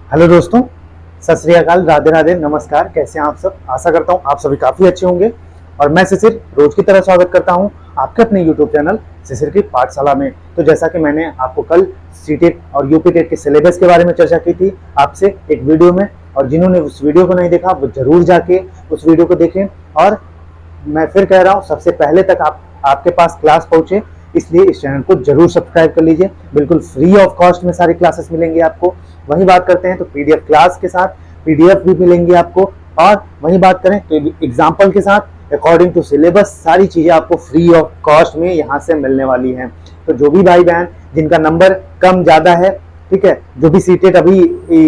Hello दोस्तों, सत श्री अकाल, राधे राधे, नमस्कार। कैसे हैं आप सब? आशा करता हूं आप सभी काफ़ी अच्छे होंगे। और मैं शिशिर रोज की तरह स्वागत करता हूं आपके अपने यूट्यूब चैनल शिशिर की पाठशाला में। तो जैसा कि मैंने आपको कल सीटेट और यूपीटेट के सिलेबस के बारे में चर्चा की थी आपसे एक वीडियो में, और जिन्होंने उस वीडियो को नहीं देखा वो जरूर जाके उस वीडियो को देखें। और मैं फिर कह रहा हूँ, सबसे पहले तक आपके पास क्लास पहुंचे, इसलिए इस चैनल को जरूर सब्सक्राइब कर लीजिए। बिल्कुल फ्री ऑफ कॉस्ट में सारी क्लासेस मिलेंगी आपको। वहीं बात करते हैं तो पीडीएफ क्लास के साथ पीडीएफ भी मिलेंगी आपको, और वहीं बात करें तो एग्जाम्पल के साथ अकॉर्डिंग टू सिलेबस सारी चीजें आपको फ्री ऑफ कॉस्ट में यहाँ से मिलने वाली हैं। तो जो भी भाई बहन जिनका नंबर कम ज्यादा है, ठीक है, जो भी सीटेट अभी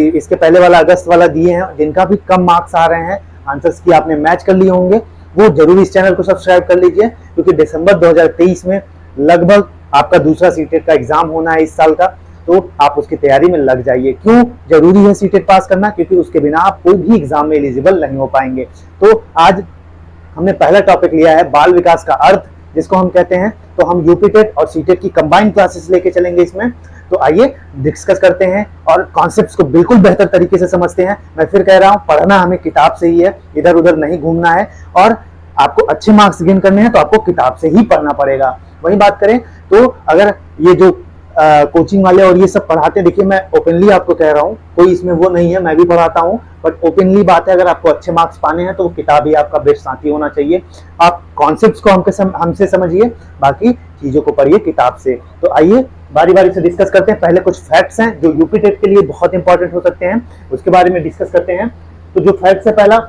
इसके पहले वाला अगस्त वाला दिए हैं, जिनका भी कम मार्क्स आ रहे हैं, आंसर्स की आपने मैच कर लिए होंगे, वो जरूर इस चैनल को सब्सक्राइब कर लीजिए, क्योंकि दिसंबर 2023 में लगभग आपका दूसरा सीटेट का एग्जाम होना है इस साल का। तो आप उसकी तैयारी में लग जाइए। क्यों जरूरी है सीटेट पास करना? क्योंकि उसके बिना आप कोई भी एग्जाम में एलिजिबल नहीं हो पाएंगे। तो आज हमने पहला टॉपिक लिया है बाल विकास का अर्थ, जिसको हम कहते हैं। तो हम यूपीटेट और सीटेट की कंबाइंड क्लासेस लेके चलेंगे इसमें। तो आइए डिस्कस करते हैं और कॉन्सेप्ट्स को बिल्कुल बेहतर तरीके से समझते हैं। मैं फिर कह रहा हूं, पढ़ना हमें किताब से ही है, इधर उधर नहीं घूमना है। और आपको अच्छे मार्क्स गेन करने हैं तो आपको किताब से ही पढ़ना पड़ेगा। वही बात करें तो अगर ये जो कोचिंग वाले और ये सब पढ़ाते, देखिए मैं ओपनली आपको कह रहा हूँ, कोई इसमें वो नहीं है, मैं भी पढ़ाता हूँ, बट ओपनली बात है, अगर आपको अच्छे मार्क्स पाने हैं तो वो किताब ही आपका बेस्ट साथी होना चाहिए। आप कॉन्सेप्ट्स को हमसे समझिए, बाकी चीजों को पढ़िए किताब से। तो आइए बारी बारी से डिस्कस करते हैं। पहले कुछ फैक्ट्स हैं जो यूपीटेट के लिए बहुत इंपॉर्टेंट हो सकते हैं, उसके बारे में डिस्कस करते हैं। तो जो फैक्ट्स है, पहला,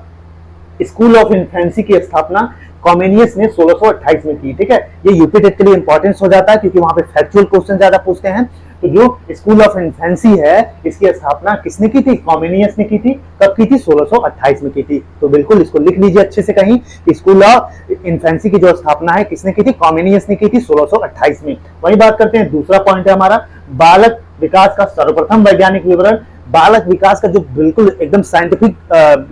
स्कूल ऑफ इन्फेंसी की स्थापना कॉमेनियस ने 1628 में की। ठीक है, ये यूपीटेट के लिए इंपॉर्टेंस हो जाता है क्योंकि वहां पे फैक्चुअल क्वेश्चन ज्यादा पूछते हैं। तो जो स्कूल ऑफ इन्फेंसी है, इसकी स्थापना किसने की थी? कॉमेनियस ने की थी। कब की थी? 1628 में की थी। तो बिल्कुल इसको लिख लीजिए अच्छे से कहीं, स्कूल ऑफ इन्फेंसी की जो स्थापना है किसने की थी? कॉमेनियस ने की थी 1628 में। वही बात करते हैं, दूसरा पॉइंट है हमारा बालक विकास का सर्वप्रथम वैज्ञानिक विवरण। बालक विकास का जो बिल्कुल एकदम साइंटिफिक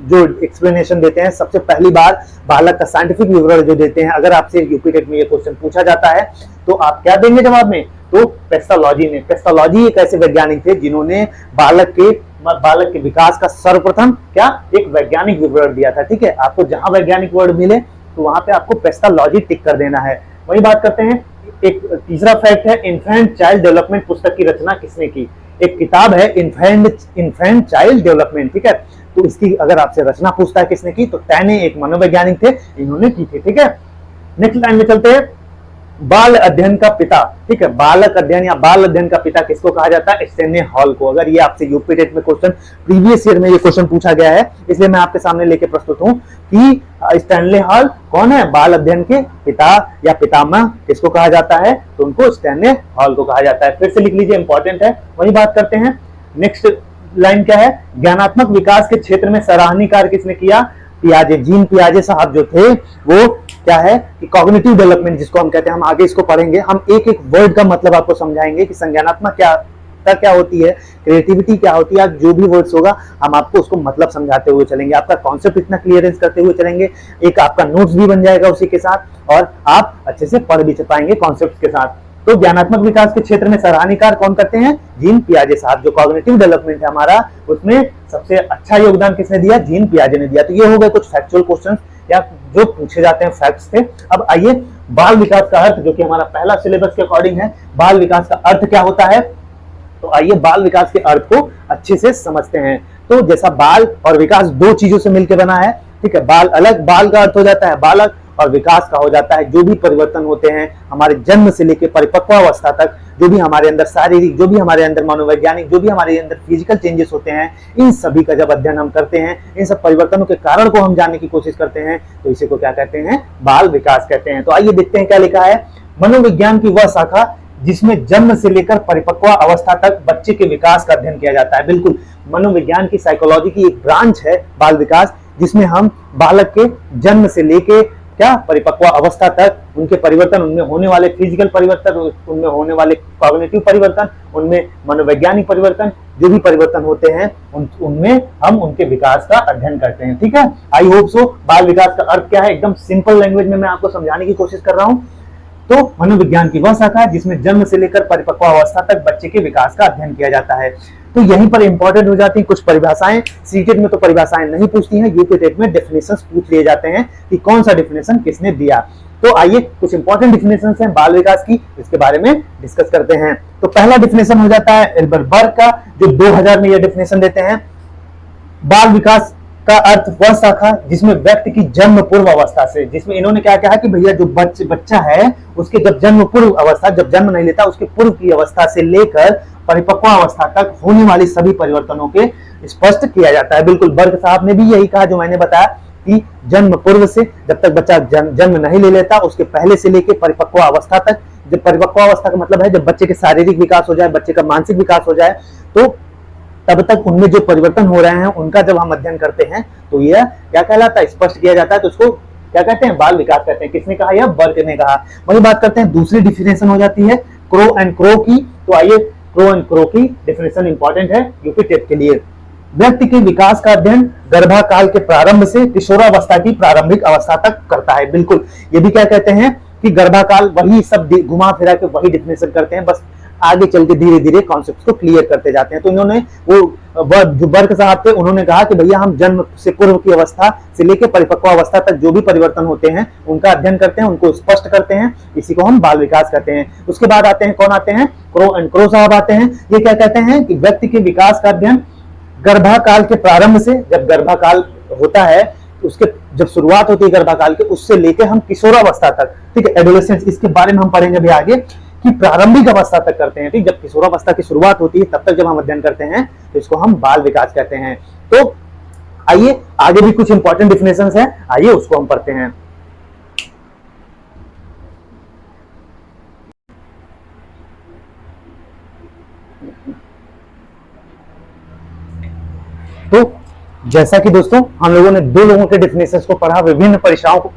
जो एक्सप्लेनेशन देते हैं, सबसे पहली बार बालक का साइंटिफिक विवरण जो देते हैं, अगर आपसे यूपीटेट में ये क्वेश्चन पूछा जाता है तो आप क्या देंगे जवाब में? तो पेस्टोलॉजी ने, पेस्टोलॉजी एक ऐसे वैज्ञानिक थे जिन्होंने बालक के विकास का सर्वप्रथम क्या एक वैज्ञानिक विवरण दिया था। ठीक है, आपको जहां वैज्ञानिक वर्ड मिले तो वहां पे आपको पेस्टोलॉजी टिक कर देना है। वही बात करते हैं, एक तीसरा फैक्ट है, इन्फेंट चाइल्ड डेवलपमेंट पुस्तक की रचना किसने की? एक किताब है इन्फेंट चाइल्ड डेवलपमेंट। ठीक है, तो इसकी अगर आपसे रचना पूछता है किसने की, तो टैने एक मनोवैज्ञानिक थे, इन्होंने की थी। ठीक है, नेक्स्ट लाइन में चलते हैं, बाल अध्ययन का पिता। ठीक है, बालक अध्ययन या बाल अध्ययन का पिता किसको कहा जाता है? स्टैनले हॉल को। अगर ये आपसे यूपीटेट में क्वेश्चन प्रीवियस ईयर में ये क्वेश्चन पूछा गया है, इसलिए मैं आपके सामने लेके प्रस्तुत हूं कि स्टैनले हॉल कौन है? बाल अध्ययन के पिता या पितामह किसको कहा जाता है? तो उनको स्टैनले हॉल को कहा जाता है। फिर से लिख लीजिए, इंपॉर्टेंट है। वही बात करते हैं, नेक्स्ट लाइन क्या है? ज्ञानात्मक विकास के क्षेत्र में सराहनीय कार्य किसने किया? पियाजे, जीन पियाजे साहब जो थे, वो क्या है कि कॉग्निटिव डेवलपमेंट जिसको हम कहते हैं, हम आगे इसको पढ़ेंगे, हम एक एक वर्ड का मतलब आपको समझाएंगे कि संज्ञानात्मक क्या होती है, क्रिएटिविटी क्या होती है। जो भी वर्ड्स होगा हम आपको उसको मतलब समझाते हुए चलेंगे, आपका कॉन्सेप्ट इतना क्लियरेंस करते हुए चलेंगे, एक आपका नोट्स भी बन जाएगा उसी के साथ, और आप अच्छे से पढ़ भी पाएंगे कॉन्सेप्ट के साथ। तो ज्ञानात्मक विकास के क्षेत्र में सराहनीय कार्य कौन करते हैं? जीन पियाजे साहब। जो कॉग्निटिव डेवलपमेंट है हमारा, उसमें सबसे अच्छा योगदान किसने दिया? जीन पियाजे ने दिया। तो ये हो गए कुछ फैक्चुअल क्वेश्चंस या जो पूछे जाते हैं फैक्ट्स थे। अब आइए बाल विकास का अर्थ, जो कि हमारा पहला सिलेबस के अकॉर्डिंग है, बाल विकास का अर्थ क्या होता है? तो आइए बाल विकास के अर्थ को अच्छे से समझते हैं। तो जैसा बाल और विकास दो चीजों से मिलकर बना है, ठीक है, बाल अलग, बाल का अर्थ हो जाता है बालक, और विकास का हो जाता है जो भी परिवर्तन होते हैं हमारे जन्म से लेकर परिपक्व अवस्था तक, जो भी हमारे अंदर शारीरिक, जो भी हमारे अंदर मनोवैज्ञानिक, जो भी हमारे अंदर फिजिकल चेंजेस होते हैं, इन सभी का जब अध्ययन हम करते हैं, इन सब परिवर्तनों के कारण को हम जानने की कोशिश करते हैं, तो इसी को क्या कहते हैं? बाल विकास कहते हैं। तो आइए देखते हैं क्या लिखा है। मनोविज्ञान की वह शाखा जिसमें जन्म से लेकर परिपक्व अवस्था तक बच्चे के विकास का अध्ययन किया जाता है। बिल्कुल, मनोविज्ञान की साइकोलॉजी की एक ब्रांच है बाल विकास, जिसमें हम बालक के जन्म से लेके क्या परिपक्व अवस्था तक उनके परिवर्तन, उनमें होने वाले फिजिकल परिवर्तन, उनमें होने वाले कॉग्निटिव परिवर्तन, उनमें मनोवैज्ञानिक परिवर्तन, जो भी परिवर्तन होते हैं उनमें हम उनके विकास का अध्ययन करते हैं। ठीक है, आई होप सो। बाल विकास का अर्थ क्या है, एकदम सिंपल लैंग्वेज में मैं आपको समझाने की कोशिश कर रहा हूं। तो मनोविज्ञान की वह शाखा है जिसमें जन्म से लेकर परिपक्व अवस्था तक बच्चे के विकास का अध्ययन किया जाता है। तो यहीं पर इंपॉर्टेंट हो जाती है कुछ परिभाषाएं। सीटेट में तो परिभाषाएं नहीं पूछती हैं, यूपी टेट में डेफिनेशंस पूछ लिए जाते हैं कि कौन सा डेफिनेशन किसने दिया। तो आइए कुछ इंपॉर्टेंट डेफिनेशंस हैं बाल विकास की, इसके बारे में डिस्कस करते हैं। तो पहला डेफिनेशन हो जाता है एल्बर्ट बर्ग का, जो 2000 में यह डेफिनेशन देते हैं। बाल विकास का अर्थ वह शाखा जिसमें व्यक्ति की जन्म पूर्व अवस्था से, जिसमें इन्होंने क्या कहा कि भैया जो बच्चा है उसके जब जन्म पूर्व अवस्था, जब जन्म नहीं लेता उसके पूर्व की अवस्था से लेकर परिपक्व अवस्था तक होने वाली सभी परिवर्तनों के स्पष्ट किया जाता है। बिल्कुल बर्ग साहब ने भी यही कहा जो मैंने बताया कि जन्म पूर्व से, जब तक बच्चा जन्म नहीं ले लेता उसके पहले से लेकर परिपक्व अवस्था तक। जब परिपक्व अवस्था का मतलब है जब बच्चे के शारीरिक विकास हो जाए, बच्चे का मानसिक विकास हो जाए, तो तब तक उनमें जो परिवर्तन हो रहे हैं उनका जब हम अध्ययन करते हैं तो यह क्या कहलाता है, स्पष्ट किया जाता है। तो उसको क्या कहते हैं, बाल विकास कहते हैं। किसने कहा, यह बर्ग ने कहा। वही बात करते हैं, दूसरी डिफिनेशन हो जाती है क्रो एंड क्रो की। तो आइए क्रो एंड क्रो की डिफिनेशन इंपॉर्टेंट है यूपी टेट के लिए। व्यक्ति के विकास का अध्ययन गर्भाकाल के प्रारंभ से किशोरावस्था की प्रारंभिक अवस्था तक करता है। बिल्कुल ये भी क्या कहते हैं कि गर्भाकाल, वही सब घुमा फिरा के वही डिफिनेशन करते हैं, बस आगे चल के धीरे धीरे कॉन्सेप्ट को क्लियर करते जाते हैं। तो इन्होंने वो जो बर्ग साहब थे उन्होंने कहा कि भैया हम जन्म से पूर्व की अवस्था से लेकर परिपक्व अवस्था तक जो भी परिवर्तन होते हैं उनका अध्ययन करते हैं, उनको स्पष्ट करते हैं, इसी को हम बाल विकास कहते हैं। उसके बाद आते हैं, कौन आते हैं, क्रो एंड क्रो साहब आते हैं। ये क्या कहते हैं कि व्यक्ति के विकास का अध्ययन गर्भाकाल के प्रारंभ से, जब गर्भाकाल होता है उसके जब शुरुआत होती है गर्भाकाल के, उससे लेकर हम किशोरावस्था तक, ठीक है, एडोलेसेंस, इसके बारे में हम पढ़ेंगे भी आगे कि प्रारंभिक अवस्था तक करते हैं। ठीक, जब किशोरावस्था की शुरुआत होती है तब तक जब हम अध्ययन करते हैं तो इसको हम बाल विकास कहते हैं। तो आइए आगे भी कुछ इंपॉर्टेंट डिफिनेशंस हैं, आइए उसको हम पढ़ते हैं। तो जैसा कि दोस्तों हम लोगों ने दो लोगों के डिफिनेशंस को पढ़ा, विभिन्न परीक्षाओं को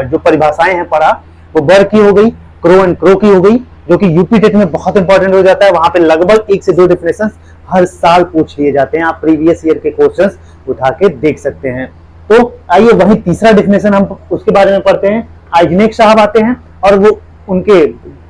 जो परिभाषाएं हैं पढ़ा, वो बर्ग की हो गई, क्रो एंड क्रो की हो गई, जो कि यूपी टेट में बहुत इंपॉर्टेंट हो जाता है। वहां पे लगभग 1 से 2 डिफिनेशंस हर साल पूछ लिए जाते हैं, आप प्रीवियस ईयर के क्वेश्चंस उठा के देख सकते हैं। तो आइए वही तीसरा डिफिनेशन हम उसके बारे में पढ़ते हैं। आइजनेक साहब आते हैं और वो उनके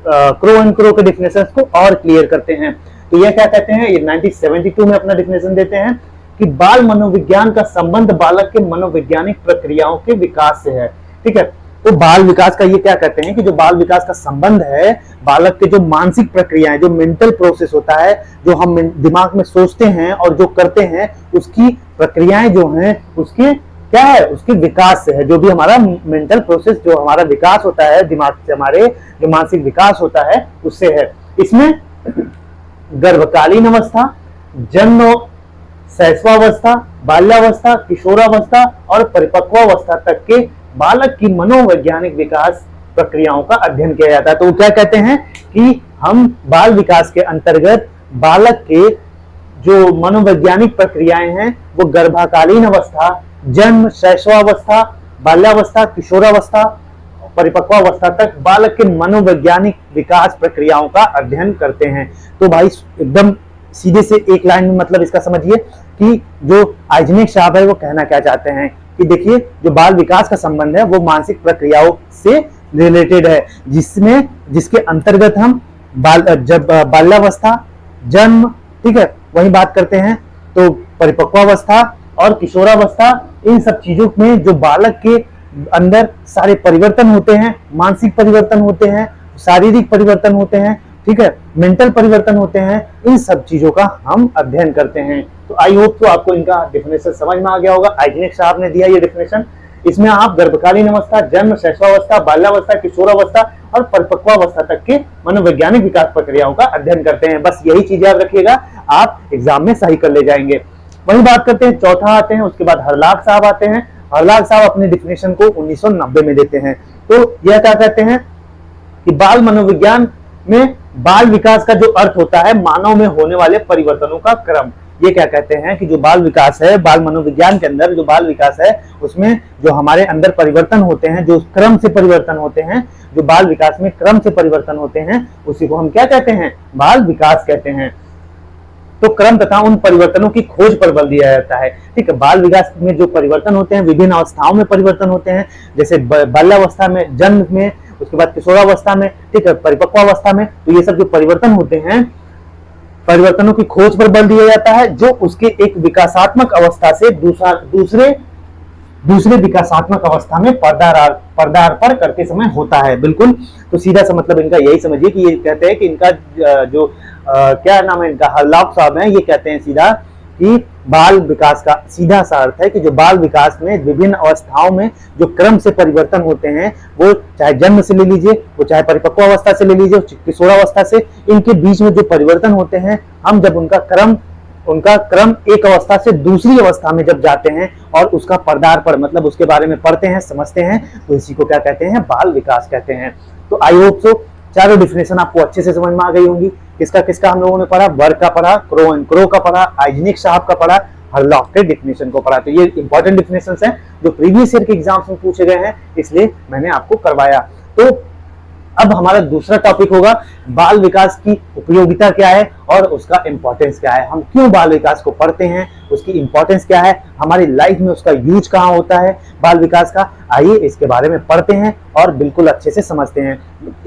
क्रो एंड क्रो के डिफिनेशंस को और क्लियर करते हैं। तो ये क्या कहते हैं, ये 1972 में अपना डिफिनेशन देते हैं कि बाल मनोविज्ञान का संबंध बालक के मनोवैज्ञानिक प्रक्रियाओं के विकास से है। ठीक है, तो बाल विकास का ये क्या कहते हैं कि जो बाल विकास का संबंध है बालक के जो मानसिक प्रक्रियाएं, जो मेंटल प्रोसेस होता है, जो हम दिमाग में सोचते हैं और जो करते हैं, उसकी प्रक्रियाएं जो हैं उसके क्या है, उसके विकास से है। जो भी हमारा मेंटल प्रोसेस, जो हमारा विकास होता है दिमाग से, हमारे जो मानसिक विकास होता है उससे है। इसमें गर्भकालीन अवस्था, जन्म, शैशवावस्था, बाल्यावस्था, किशोरावस्था और परिपक्वावस्था तक के बालक की मनोवैज्ञानिक विकास प्रक्रियाओं का अध्ययन किया जाता है। तो वो क्या कहते हैं कि हम बाल विकास के अंतर्गत बालक के जो मनोवैज्ञानिक प्रक्रियाएं हैं वो गर्भाकालीन अवस्था, जन्म, शैशवावस्था, बाल्यावस्था, किशोरावस्था, परिपक्वावस्था तक बालक के मनोवैज्ञानिक विकास प्रक्रियाओं का अध्ययन करते हैं। तो भाई एकदम सीधे से एक लाइन में मतलब इसका समझिए कि जो आइजनेक साहब है वो कहना क्या चाहते हैं कि देखिए जो बाल विकास का संबंध है वो मानसिक प्रक्रियाओं से रिलेटेड है, जिसमें जिसके अंतर्गत हम जब बाल्यावस्था, जन्म, ठीक है, वही बात करते हैं, तो परिपक्वावस्था और किशोरावस्था, इन सब चीजों में जो बालक के अंदर सारे परिवर्तन होते हैं, मानसिक परिवर्तन होते हैं, शारीरिक परिवर्तन होते हैं, ठीक है, मेंटल परिवर्तन होते हैं, इन सब चीजों का हम अध्ययन करते हैं। तो आई होप तो आपको इनका डेफिनेशन समझ में आ गया होगा। आइजनेक साहब ने दिया ये डेफिनेशन, इसमें आप गर्भकालीन अवस्था, जन्म, शैशवावस्था, बाल्यावस्था, किशोरावस्था और परिपक्वावस्था तक के मनोवैज्ञानिक विकास प्रक्रियाओं का अध्ययन करते हैं। बस यही चीज याद रखिएगा, आप एग्जाम में सही कर ले जाएंगे। वही बात करते हैं, चौथा आते हैं, उसके बाद हरलाग साहब आते हैं। हरलाग साहब अपने डिफिनेशन को 1990 में देते हैं। तो यह क्या कहते हैं कि बाल मनोविज्ञान में बाल विकास का जो अर्थ होता है मानव में होने वाले परिवर्तनों का क्रम। ये क्या कहते हैं कि जो बाल विकास है, बाल मनोविज्ञान के अंदर जो बाल विकास है उसमें जो हमारे अंदर परिवर्तन होते हैं, जो क्रम से परिवर्तन होते हैं, जो बाल विकास में क्रम से परिवर्तन होते हैं, उसी को हम क्या कहते हैं, बाल विकास कहते हैं। तो क्रम तथा उन परिवर्तनों की खोज पर बल दिया जाता है। ठीक है, बाल विकास में जो परिवर्तन होते हैं, विभिन्न अवस्थाओं में परिवर्तन होते हैं, जैसे बाल्यावस्था में, जन्म में, उसके बाद किशोरावस्था में, ठीक है, परिपक्वावस्था में, तो ये सब जो परिवर्तन होते हैं परिवर्तनों की खोज पर बल दिया जाता है जो उसके एक विकासात्मक अवस्था से दूसरे विकासात्मक अवस्था में पदार्पण करते समय होता है। बिल्कुल, तो सीधा सा मतलब इनका यही समझिए कि ये कहते हैं कि इनका जो क्या नाम है इनका, हरलॉक साहब हैं, ये कहते हैं सीधा कि बाल विकास का सीधा सा अर्थ है कि जो बाल विकास में विभिन्न अवस्थाओं में जो क्रम से परिवर्तन होते हैं, वो चाहे जन्म से ले लीजिए, वो चाहे परिपक्व अवस्था से ले लीजिए, किशोरावस्था से, इनके बीच में जो परिवर्तन होते हैं, हम जब उनका क्रम एक अवस्था से दूसरी अवस्था में जब जाते हैं और उसका पदार्पण मतलब उसके बारे में पढ़ते हैं, समझते हैं, तो इसी को क्या कहते हैं, बाल विकास कहते हैं। तो आई होप सो चारों डिफिनेशन आपको अच्छे से समझ में आ गई होंगी। किसका किसका हम लोगों ने पढ़ा, वर्ग का पढ़ा, क्रो एंड क्रो का पढ़ा, आइजनिक साहब का पढ़ा, हरलॉक के डिफिनेशन को पढ़ा। तो ये इंपॉर्टेंट डिफिनेशंस हैं जो प्रीवियस ईयर के एग्जाम्स में पूछे गए हैं, इसलिए मैंने आपको करवाया। तो अब हमारा दूसरा टॉपिक होगा बाल विकास की उपयोगिता क्या है और उसका इंपॉर्टेंस क्या है, हम क्यों बाल विकास को पढ़ते हैं, उसकी इंपॉर्टेंस क्या है, हमारी लाइफ में उसका यूज कहाँ होता है बाल विकास का। आइए इसके बारे में पढ़ते हैं और बिल्कुल अच्छे से समझते हैं।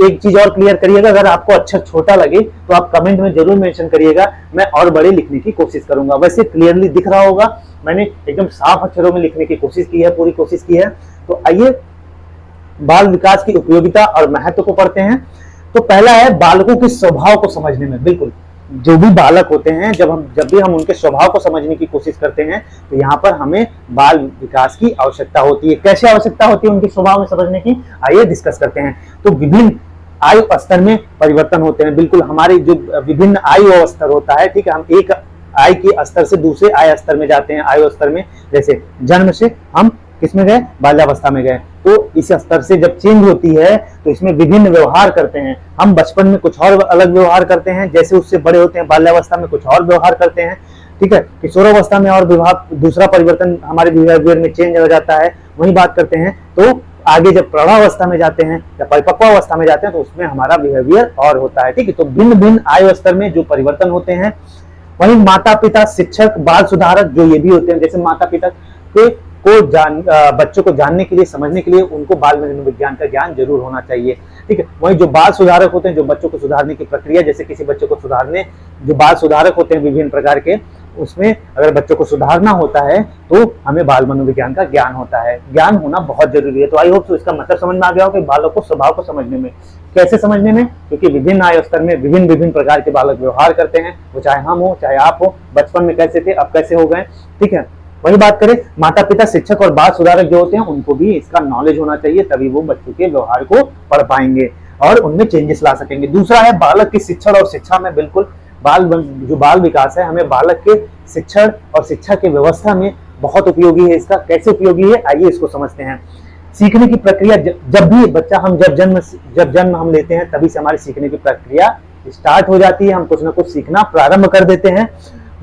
एक चीज और क्लियर करिएगा, अगर आपको अक्षर छोटा लगे तो आप कमेंट में जरूर मेंशन करिएगा, मैं और बड़े लिखने की कोशिश करूंगा। वैसे क्लियरली दिख रहा होगा, मैंने एकदम साफ अक्षरों में लिखने की कोशिश की है, पूरी कोशिश की है। तो आइए बाल विकास की उपयोगिता और महत्व को पढ़ते हैं। तो पहला है बालकों के स्वभाव को समझने में। बिल्कुल, जो भी बालक होते हैं, जब भी हम उनके स्वभाव को समझने की कोशिश करते हैं, तो यहाँ पर हमें बाल विकास की आवश्यकता होती है। कैसे आवश्यकता होती है उनके स्वभाव में समझने की, आइए डिस्कस करते हैं। तो विभिन्न आयु स्तर में परिवर्तन होते हैं। बिल्कुल, हमारे जो विभिन्न आयु स्तर होता है, ठीक है, हम एक आय के स्तर से दूसरे आय स्तर में जाते हैं। आयु स्तर में जैसे जन्म से हम किसमें गए, बाल्यावस्था में गए, तो इस स्तर से जब चेंज होती है तो इसमें विभिन्न व्यवहार करते हैं। हम बचपन में कुछ और अलग व्यवहार करते हैं, जैसे उससे बड़े होते हैं बाल्यावस्था में कुछ और व्यवहार करते हैं, ठीक है। किशोरावस्था में और दूसरा परिवर्तन हमारे बिहेवियर में चेंज हो जाता है, वही बात करते हैं। तो आगे जब प्रौढ़ावस्था में जाते हैं या परिपक्व अवस्था में जाते हैं तो उसमें हमारा बिहेवियर और होता है, ठीक है। तो भिन्न भिन्न आयु स्तर में जो परिवर्तन होते हैं, वहीं माता पिता, शिक्षक, बाल सुधारक जो ये भी होते हैं, जैसे माता पिता बच्चों को जानने के लिए, समझने के लिए उनको बाल मनोविज्ञान का ज्ञान जरूर होना चाहिए, ठीक है। वहीं जो बाल सुधारक होते हैं, जो बच्चों को सुधारने की प्रक्रिया, जैसे किसी बच्चे को सुधारने, जो बाल सुधारक होते हैं विभिन्न प्रकार के, उसमें अगर बच्चों को सुधारना होता है तो हमें बाल मनोविज्ञान का ज्ञान होता है, ज्ञान होना बहुत जरूरी है। तो आई होप तो इसका मतलब समझ में आ गया हो कि बालक को स्वभाव को समझने में, कैसे समझने में, क्योंकि विभिन्न आयु स्तर में विभिन्न प्रकार के बालक व्यवहार करते हैं, वो चाहे हम हो चाहे आप हो, बचपन में कैसे थे अब कैसे हो गए, ठीक है। वही बात करें माता पिता, शिक्षक और बाल सुधारक जो होते हैं, उनको भी इसका नॉलेज होना चाहिए, तभी वो बच्चों के व्यवहार को पढ़ पाएंगे और उनमें चेंजेस ला सकेंगे। दूसरा है बालक की शिक्षण और शिक्षा में। बिल्कुल, जो बाल विकास है, हमें बालक के शिक्षण और शिक्षा की व्यवस्था में बहुत उपयोगी है। इसका कैसे उपयोगी है, आइए इसको समझते हैं। सीखने की प्रक्रिया, जब भी बच्चा जब जन्म हम लेते हैं, तभी से हमारी सीखने की प्रक्रिया स्टार्ट हो जाती है, हम कुछ ना कुछ सीखना प्रारंभ कर देते हैं।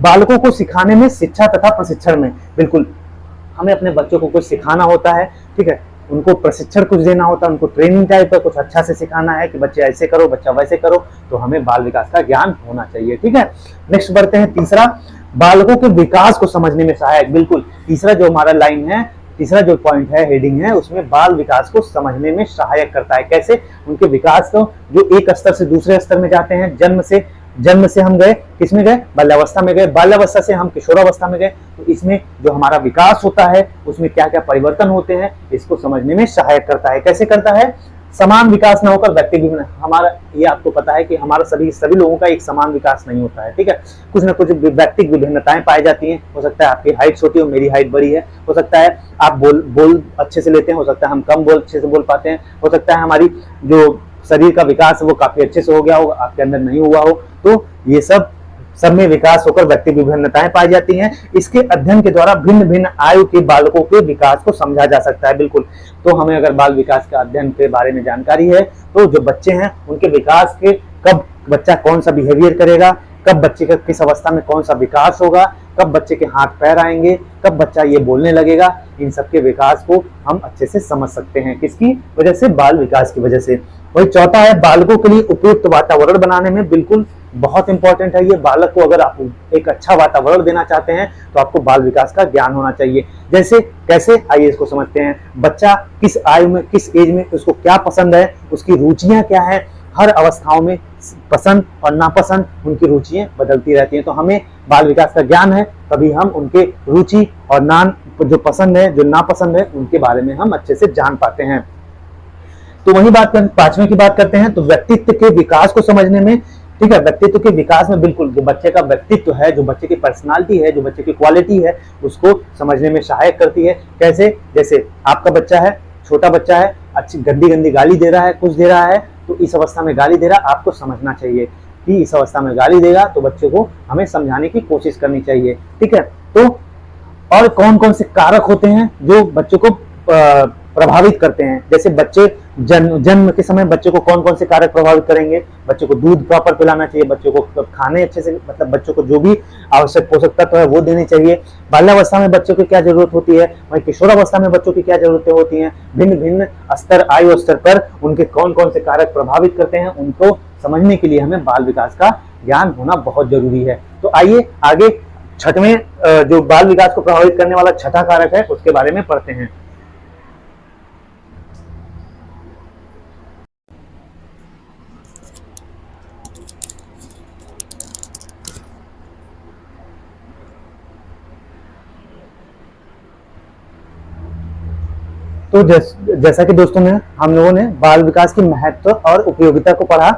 बालकों को सिखाने में, शिक्षा तथा प्रशिक्षण में, बिल्कुल हमें अपने बच्चों को कुछ सिखाना होता है, ठीक है, उनको प्रशिक्षण कुछ देना होता है, उनको ट्रेनिंग टाइप का कुछ अच्छा से सिखाना है कि बच्चे ऐसे करो, बच्चा वैसे करो, तो हमें बाल विकास का ज्ञान होना चाहिए, ठीक है। नेक्स्ट बढ़ते हैं, तीसरा, बालकों के विकास को समझने में सहायक। बिल्कुल, तीसरा जो हमारा लाइन है, तीसरा जो पॉइंट है, हेडिंग है, उसमें बाल विकास को समझने में सहायक करता है। कैसे, उनके विकास को, जो एक स्तर से दूसरे स्तर में जाते हैं, जन्म से हम गए किसमें गए, बाल्यावस्था में गए, बाल्यावस्था से हम किशोरावस्था में गए, तो इसमें जो हमारा विकास होता है उसमें क्या क्या परिवर्तन होते हैं, इसको समझने में सहायक करता है। कैसे करता है, समान विकास न होकर व्यक्ति विभिन्न, हमारा ये आपको पता है कि हमारा सभी लोगों का एक समान विकास नहीं होता है, ठीक है। कुछ ना कुछ व्यक्तिगत विभिन्नताएं पाई जाती हैं। हो सकता है आपकी हाइट छोटी हो, मेरी हाइट बड़ी है, हो सकता है आप बोल अच्छे से लेते हैं, हो सकता है हम कम अच्छे से बोल पाते हैं, हो सकता है हमारी जो शरीर का विकास है वो काफी अच्छे से हो गया हो, आपके अंदर नहीं हुआ हो। तो ये सब में विकास होकर व्यक्ति विभिन्नताएं पाई जाती हैं। इसके अध्ययन के द्वारा भिन्न भिन्न आयु के बालकों के विकास को समझा जा सकता है। बिल्कुल, तो हमें अगर बाल विकास के अध्ययन के बारे में जानकारी है, तो जो बच्चे हैं उनके विकास के, कब बच्चा कौन सा बिहेवियर करेगा, कब बच्चे का किस अवस्था में कौन सा विकास होगा, कब बच्चे के हाथ पैर आएंगे, कब बच्चा ये बोलने लगेगा, इन सब के विकास को हम अच्छे से समझ सकते हैं। किसकी वजह से, बाल विकास की वजह से। वही चौथा है, बालकों के लिए उपयुक्त वातावरण बनाने में। बिल्कुल बहुत इंपॉर्टेंट है ये। बालक को अगर आप एक अच्छा वातावरण देना चाहते हैं तो आपको बाल विकास का ज्ञान होना चाहिए। जैसे कैसे, आइए इसको समझते हैं। बच्चा किस आयु में, किस एज में उसको क्या पसंद है, उसकी रुचियां क्या है, हर अवस्थाओं में पसंद और नापसंद, उनकी रुचियां बदलती रहती हैं। तो हमें बाल विकास का ज्ञान है, तभी हम उनके रुचि और जो पसंद है, जो नापसंद है, उनके बारे में हम अच्छे से जान पाते हैं। तो वही बात कर, पांचवें की बात करते हैं। तो व्यक्तित्व के विकास को समझने में, ठीक है, व्यक्तित्व के विकास में बिल्कुल जो बच्चे का व्यक्तित्व है, जो बच्चे की पर्सनालिटी है, जो बच्चे की क्वालिटी है, उसको समझने में सहायक करती है। कैसे? जैसे आपका बच्चा है, छोटा बच्चा है, अच्छी गंदी गंदी गाली दे रहा है, कुछ दे रहा है, तो इस अवस्था में गाली दे रहा है, आपको समझना चाहिए कि इस अवस्था में गाली देगा, तो बच्चे को हमें समझाने की कोशिश करनी चाहिए। ठीक है। तो और कौन कौन से कारक होते हैं जो बच्चों को प्रभावित करते हैं? जैसे बच्चे जन्म के समय बच्चे को कौन कौन से कारक प्रभावित करेंगे? बच्चों को दूध प्रॉपर पिलाना चाहिए, बच्चों को खाने अच्छे से, मतलब बच्चों को जो भी आवश्यक पोषक तत्व है वो देने चाहिए। बाल्यावस्था में बच्चों की क्या जरूरत होती है, वहीं किशोरावस्था में बच्चों की क्या जरूरतें होती हैं, भिन्न भिन्न स्तर, आयु स्तर पर उनके कौन कौन से कारक प्रभावित करते हैं, उनको समझने के लिए हमें बाल विकास का ज्ञान होना बहुत जरूरी है। तो आइए आगे छठवें जो बाल विकास को प्रभावित करने वाला छठा कारक है उसके बारे में पढ़ते हैं। तो जैसा कि दोस्तों हम लोगों ने बाल विकास की महत्व और उपयोगिता को पढ़ा,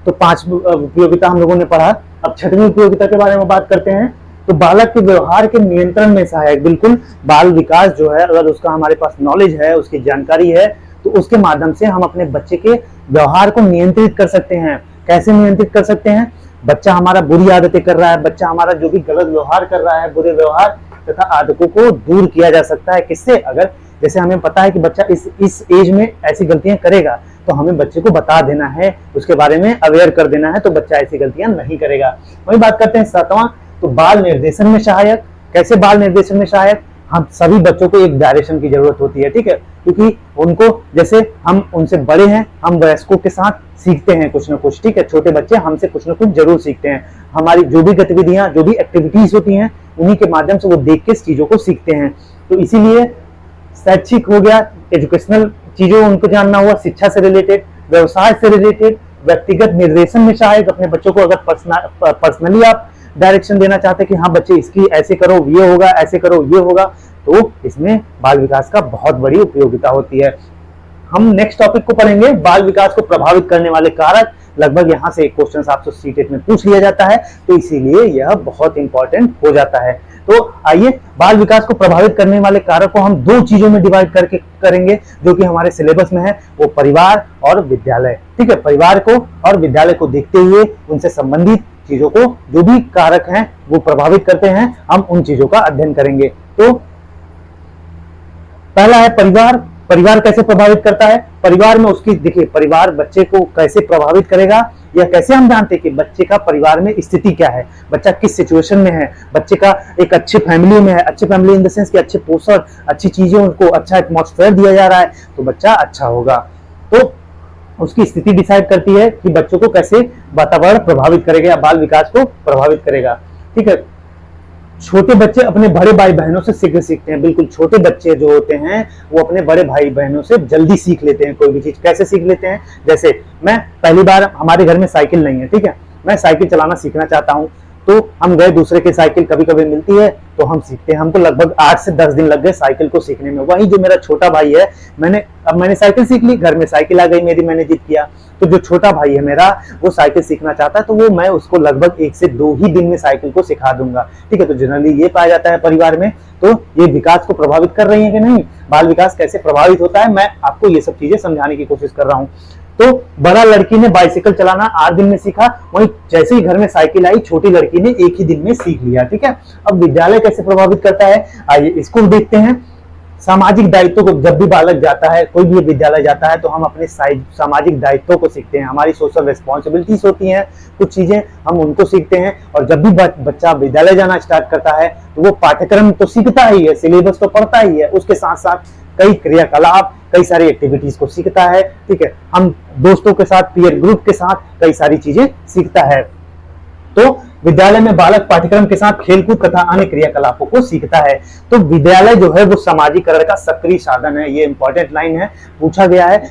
तो 5 उपयोगिता हम लोगों ने पढ़ा। अब छठवीं उपयोगिता के बारे में बात करते हैं। तो बालक के व्यवहार के नियंत्रण में सहायक, बिल्कुल बाल विकास जो है, अगर उसका हमारे पास नॉलेज है, उसकी जानकारी है, तो उसके माध्यम से हम अपने बच्चे के व्यवहार को नियंत्रित कर सकते हैं। कैसे नियंत्रित कर सकते हैं? बच्चा हमारा बुरी आदतें कर रहा है, बच्चा हमारा जो भी गलत व्यवहार कर रहा है, बुरे व्यवहार तथा आदतों को दूर किया जा सकता है। किससे? अगर जैसे हमें पता है कि बच्चा इस एज में ऐसी गलतियां करेगा, तो हमें बच्चे को बता देना है, उसके बारे में अवेयर कर देना है, तो बच्चा ऐसी गलतियां नहीं करेगा। वही बात करते हैं सातवां, तो बाल निर्देशन में सहायक। कैसे बाल निर्देशन में सहायक? हम सभी बच्चों को एक डायरेक्शन की जरूरत होती है, ठीक है, क्योंकि उनको, जैसे हम उनसे बड़े हैं, हम वयस्कों के साथ सीखते हैं कुछ ना कुछ, ठीक है, छोटे बच्चे हमसे कुछ ना कुछ जरूर सीखते हैं। हमारी जो भी गतिविधियां, जो भी एक्टिविटीज होती हैं, उन्हीं के माध्यम से वो देख के चीजों को सीखते हैं। तो इसीलिए शैक्षिक हो गया, एजुकेशनल चीजों उनको जानना हुआ, शिक्षा से रिलेटेड, व्यवसाय से रिलेटेड, व्यक्तिगत निर्देशन में सहायक। अपने बच्चों को अगर पर्सनली आप डायरेक्शन देना चाहते हैं कि हाँ बच्चे इसकी ऐसे करो ये होगा, ऐसे करो ये होगा, तो इसमें बाल विकास का बहुत बड़ी उपयोगिता होती है। हम नेक्स्ट टॉपिक को पढ़ेंगे, बाल विकास को प्रभावित करने वाले कारक। लगभग यहाँ से एक क्वेश्चन आपसे सीटेट में पूछ लिया जाता है, तो इसीलिए यह बहुत इंपॉर्टेंट हो जाता है। तो आइए, बाल विकास को प्रभावित करने वाले कारक को हम 2 चीजों में डिवाइड करके करेंगे, जो कि हमारे सिलेबस में है, वो परिवार और विद्यालय। ठीक है, परिवार को और विद्यालय को देखते हुए उनसे संबंधित चीजों को, जो भी कारक हैं वो प्रभावित करते हैं, हम उन चीजों का अध्ययन करेंगे। तो पहला है परिवार। परिवार कैसे प्रभावित करता है? परिवार में उसकी, देखिए, परिवार बच्चे को कैसे प्रभावित करेगा, या कैसे हम जानते हैं कि बच्चे का परिवार में स्थिति क्या है, बच्चा किस सिचुएशन में है, बच्चे का एक अच्छे फैमिली में है, अच्छे फैमिली इन द सेंस कि अच्छे पोषण, अच्छी चीजें, उनको अच्छा एटमॉस्फेयर दिया जा रहा है, तो बच्चा अच्छा होगा। तो उसकी स्थिति डिसाइड करती है कि बच्चों को कैसे वातावरण प्रभावित करेगा या बाल विकास को प्रभावित करेगा। ठीक है, छोटे बच्चे अपने बड़े भाई बहनों से सीखते हैं। बिल्कुल, छोटे बच्चे जो होते हैं वो अपने बड़े भाई बहनों से जल्दी सीख लेते हैं कोई भी चीज। कैसे सीख लेते हैं? जैसे मैं पहली बार, हमारे घर में साइकिल नहीं है, ठीक है, मैं साइकिल चलाना सीखना चाहता हूँ, तो हम गए, दूसरे की साइकिल कभी कभी मिलती है तो हम सीखते हैं। हमको लगभग 8 से 10 दिन लग गए साइकिल को सीखने में। वही जो मेरा छोटा भाई है, मैंने साइकिल सीख ली, घर में साइकिल आ गई मेरी, मैंने जिद किया। तो जो छोटा भाई है मेरा, वो साइकिल सीखना चाहता है, तो वो मैं उसको लगभग 1 से 2 ही दिन में साइकिल को सिखा दूंगा। ठीक है, तो जनरली ये पाया जाता है परिवार में। तो ये विकास को प्रभावित कर रही है कि नहीं, बाल विकास कैसे प्रभावित होता है, मैं आपको ये सब चीजें समझाने की कोशिश कर रहा हूँ। तो बड़ा लड़की ने बाइसिकल चलाना 8 दिन में सीखा, वहीं जैसे ही घर में साइकिल आई, छोटी लड़की ने 1 ही दिन में सीख लिया। ठीक है, अब विद्यालय कैसे प्रभावित करता है, आइए इसको देखते हैं। सामाजिक दायित्व को, जब भी बालक जाता है, कोई भी विद्यालय जाता है, तो हम अपने सामाजिक दायित्वों को सीखते हैं। हमारी सोशल रिस्पॉन्सिबिलिटीज होती हैं, कुछ चीजें हम उनको सीखते हैं। और जब भी बच्चा विद्यालय जाना स्टार्ट करता है, तो वो पाठ्यक्रम तो सीखता ही है, सिलेबस तो पढ़ता ही है, उसके साथ साथ कई क्रियाकलाप, कई सारी एक्टिविटीज को सीखता है। ठीक है, हम दोस्तों के साथ, पीयर ग्रुप के साथ कई सारी चीजें सीखता है। तो विद्यालय में बालक पाठ्यक्रम के साथ खेलकूद तथा अन्य क्रियाकलापों को सीखता है। तो विद्यालय जो है वो सामाजिकरण का सक्रिय साधन है। ये इंपॉर्टेंट लाइन है, पूछा गया है।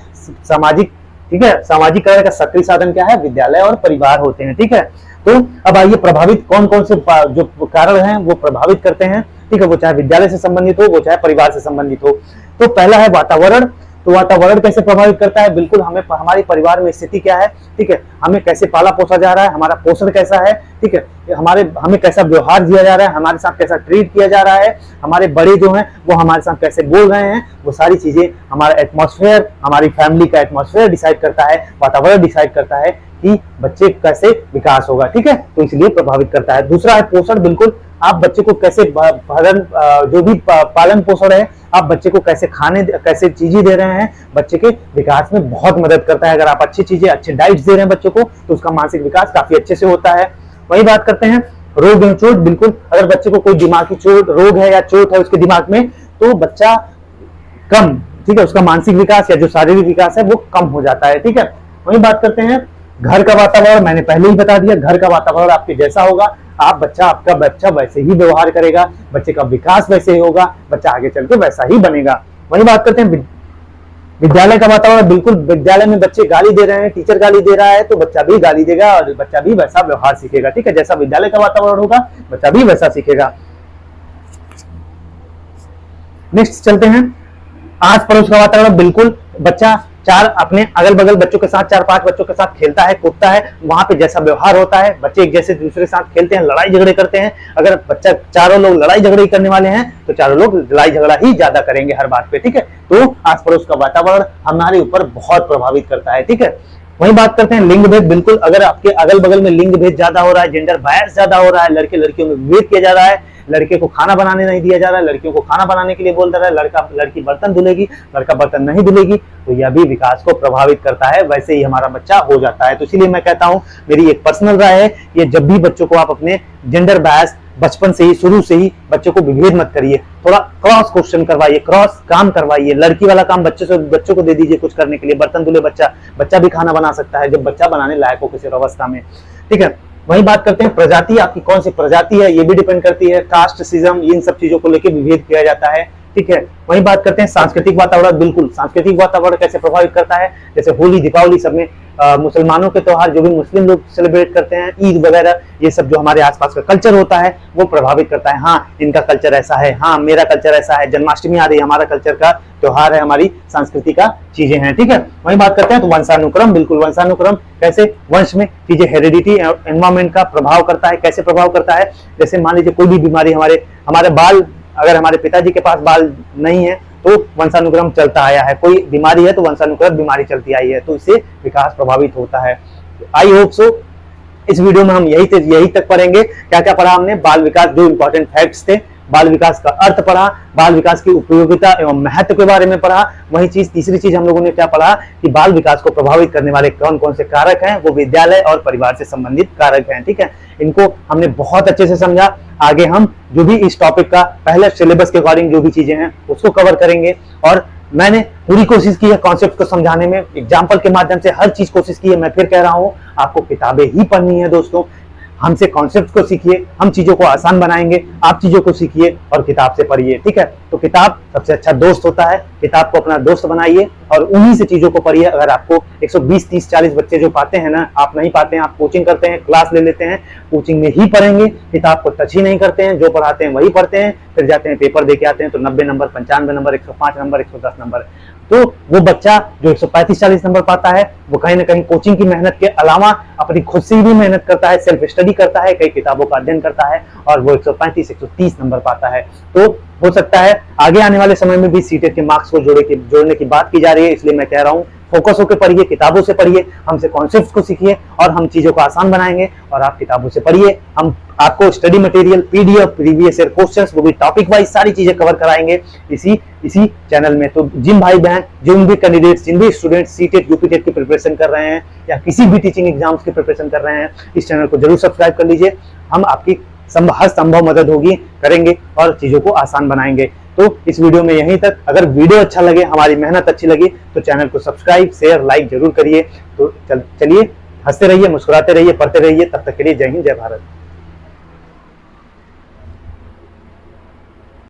सामाजिक ठीक है। सामाजिकरण का सक्रिय साधन क्या है? विद्यालय और परिवार होते हैं, ठीक है। तो अब आइए प्रभावित कौन कौन से जो कारण हैं वो प्रभावित करते हैं, ठीक है, वो चाहे विद्यालय से संबंधित हो, वो चाहे परिवार से संबंधित हो। तो पहला है वातावरण। तो वातावरण कैसे प्रभावित करता है? बिल्कुल हमें हमारे परिवार में स्थिति क्या है, ठीक है, हमें कैसे पाला पोसा जा रहा है, हमारा पोषण कैसा है, ठीक है, हमें कैसा व्यवहार दिया जा रहा है, हमारे साथ कैसा ट्रीट किया जा रहा है, हमारे बड़े जो हैं वो हमारे साथ कैसे बोल रहे हैं, वो सारी चीजें, हमारा एटमॉस्फेयर, हमारी फैमिली का एटमॉस्फेयर डिसाइड करता है, वातावरण डिसाइड करता है कि बच्चे कैसे विकास होगा, ठीक है। तो इसलिए प्रभावित करता है। दूसरा है पोषण। बिल्कुल आप बच्चे को कैसे भरण जो भी पालन पोषण है, आप बच्चे को कैसे खाने कैसे चीजें दे रहे हैं, बच्चे के विकास में बहुत मदद करता है। अगर आप अच्छी चीजें अच्छे डाइट्स दे रहे हैं बच्चों को तो उसका मानसिक विकास काफी अच्छे से होता है। वही बात करते हैं रोग एवं चोट। बिल्कुल अगर बच्चे को कोई दिमागी चोट रोग है या चोट है उसके दिमाग में, तो बच्चा कम, ठीक है, उसका मानसिक विकास या जो शारीरिक विकास है वो कम हो जाता है, ठीक है। वही बात करते हैं घर का वातावरण। मैंने पहले ही बता दिया, घर का वातावरण आपके जैसा होगा, आपका बच्चा वैसे ही व्यवहार करेगा, बच्चे का विकास वैसे ही होगा, बच्चा आगे चल के वैसा ही बनेगा। वही बात करते हैं विद्यालय का वातावरण। बिल्कुल विद्यालय में बच्चे गाली दे रहे हैं, टीचर गाली दे रहा है, तो बच्चा भी गाली देगा और बच्चा भी वैसा व्यवहार सीखेगा, ठीक है। जैसा विद्यालय का वातावरण होगा बच्चा भी वैसा सीखेगा। नेक्स्ट चलते हैं आस पड़ोस का वातावरण। बिल्कुल बच्चा अपने अगल बगल बच्चों के साथ 4-5 बच्चों के साथ खेलता है कूदता है, वहां पे जैसा व्यवहार होता है, बच्चे एक जैसे दूसरे के साथ खेलते हैं, लड़ाई झगड़े करते हैं। अगर बच्चा चारों लोग लड़ाई झगड़े करने वाले हैं तो चारों लोग लड़ाई झगड़ा ही ज्यादा करेंगे हर बात पे, ठीक है। तो आस पड़ोस का वातावरण हमारे ऊपर बहुत प्रभावित करता है, ठीक है। वही बात करते हैं लिंग भेद। बिल्कुल अगर आपके अगल बगल में लिंग भेद ज्यादा हो रहा है, जेंडर बायस ज्यादा हो रहा है, लड़के लड़कियों में विभेद किया जा रहा है, लड़के को खाना बनाने नहीं दिया जा रहा है, लड़कियों को खाना बनाने के लिए बोल रहा है, लड़की बर्तन धुलेगी, लड़का बर्तन नहीं धुलेगी, तो यह भी विकास को प्रभावित करता है, वैसे ही हमारा बच्चा हो जाता है। तो इसीलिए मैं कहता हूं, मेरी एक पर्सनल राय है, ये जब भी बच्चों को आप अपने जेंडर बायस बचपन से ही शुरू से ही बच्चों को विभेद मत करिए, थोड़ा क्रॉस क्वेश्चन करवाइए, क्रॉस काम करवाइए। लड़की वाला काम बच्चों को दे दीजिए कुछ करने के लिए, बर्तन धुले बच्चा भी खाना बना सकता है जब बच्चा बनाने लायक हो किसी अवस्था में, ठीक है। वही बात करते हैं प्रजाति, आपकी कौन सी प्रजाति है ये भी डिपेंड करती है। कास्ट सिज्म इन सब चीजों को लेकर विभेद किया जाता है, ठीक है। वही बात करते हैं सांस्कृतिक वातावरण। बिल्कुल सांस्कृतिक वातावरण कैसे प्रभावित करता है? जैसे होली दीपावली सब में मुसलमानों के त्योहार जो भी मुस्लिम लोग सेलिब्रेट करते हैं, ईद वगैरह, ये सब जो हमारे आसपास का कल्चर होता है वो प्रभावित करता है। हाँ इनका कल्चर ऐसा है, हाँ मेरा कल्चर ऐसा है, जन्माष्टमी आ रही है, हमारा कल्चर का त्योहार है, हमारी संस्कृति का चीजें हैं, ठीक है। वही बात करते हैं तो वंशानुक्रम। बिल्कुल वंशानुक्रम कैसे वंश में चीजें हेरिडिटी एनवायरमेंट का प्रभाव करता है, कैसे प्रभाव करता है? जैसे मान लीजिए कोई भी बीमारी हमारे बाल, अगर हमारे पिताजी के पास बाल नहीं है तो वंशानुक्रम चलता आया है, कोई बीमारी है तो वंशानुक्रम बीमारी चलती आई है, तो इससे विकास प्रभावित होता है। आई होप सो इस वीडियो में हम यही तक पढ़ेंगे। क्या क्या पढ़ा हमने? बाल विकास, जो इंपॉर्टेंट फैक्ट्स थे, बाल विकास का अर्थ पढ़ा, बाल विकास की उपयोगिता एवं महत्व के बारे में पढ़ा। वही चीज तीसरी चीज हम लोगों ने क्या पढ़ा कि बाल विकास को प्रभावित करने वाले कौन कौन से कारक हैं, वो विद्यालय और परिवार से संबंधित कारक हैं, ठीक है। इनको हमने बहुत अच्छे से समझा। आगे हम जो भी इस टॉपिक का पहले सिलेबस के अकॉर्डिंग जो भी चीजें हैं उसको कवर करेंगे, और मैंने पूरी कोशिश की है कॉन्सेप्ट को समझाने में, एग्जाम्पल के माध्यम से हर चीज कोशिश की है। मैं फिर कह रहा हूं आपको किताबें ही पढ़नी है दोस्तों, हमसे कॉन्सेप्ट को सीखिए, हम चीजों को आसान बनाएंगे, आप चीजों को सीखिए और किताब से पढ़िए, ठीक है। तो किताब सबसे अच्छा दोस्त होता है, किताब को अपना दोस्त बनाइए और उन्हीं से चीजों को पढ़िए। अगर आपको 120, 30, 40 बच्चे जो पाते हैं ना, आप नहीं पाते हैं, आप कोचिंग करते हैं, क्लास ले लेते हैं, कोचिंग में ही पढ़ेंगे, किताब को टच ही नहीं करते हैं, जो पढ़ाते हैं वही पढ़ते हैं, फिर जाते हैं पेपर दे के आते हैं तो 90 नंबर, 95 नंबर, 105 नंबर, 110 नंबर। तो वो बच्चा जो 135-40 नंबर पाता है वो कहीं ना कहीं कोचिंग की मेहनत के अलावा अपनी खुद से भी मेहनत करता है, सेल्फ स्टडी करता है, कई किताबों का अध्ययन करता है और वो 135-130 नंबर पाता है। तो हो सकता है आगे आने वाले समय में भी सीटेट के मार्क्स को जोड़ने की बात की जा रही है, इसलिए मैं कह रहा हूँ फोकस होकर पढ़िए, किताबों से पढ़िए, हमसे कॉन्सेप्ट को सीखिए और हम चीजों को आसान बनाएंगे। और आप किताबों से पढ़िए, हम आपको study material, PDF, previous year questions, वो भी टॉपिक वाइज सारी चीजें कवर कराएंगे इसी चैनल में। तो जिन भाई बहन, जिन भी कैंडिडेट्स, जिन भी स्टूडेंट सीटेट, यूपीटेट की प्रिपरेशन कर रहे हैं या किसी भी टीचिंग एग्जाम्स की प्रिपरेशन कर रहे हैं, इस चैनल को जरूर सब्सक्राइब कर लीजिए। हम आपकी हर संभव मदद होगी, करेंगे और चीजों को आसान बनाएंगे। तो इस वीडियो में यहीं तक। अगर वीडियो अच्छा लगे, हमारी मेहनत अच्छी लगी तो चैनल को सब्सक्राइब, शेयर, लाइक जरूर करिए। तो चलिए हंसते रहिए, मुस्कुराते रहिए, पढ़ते रहिए। तब तक के लिए जय हिंद, जय भारत।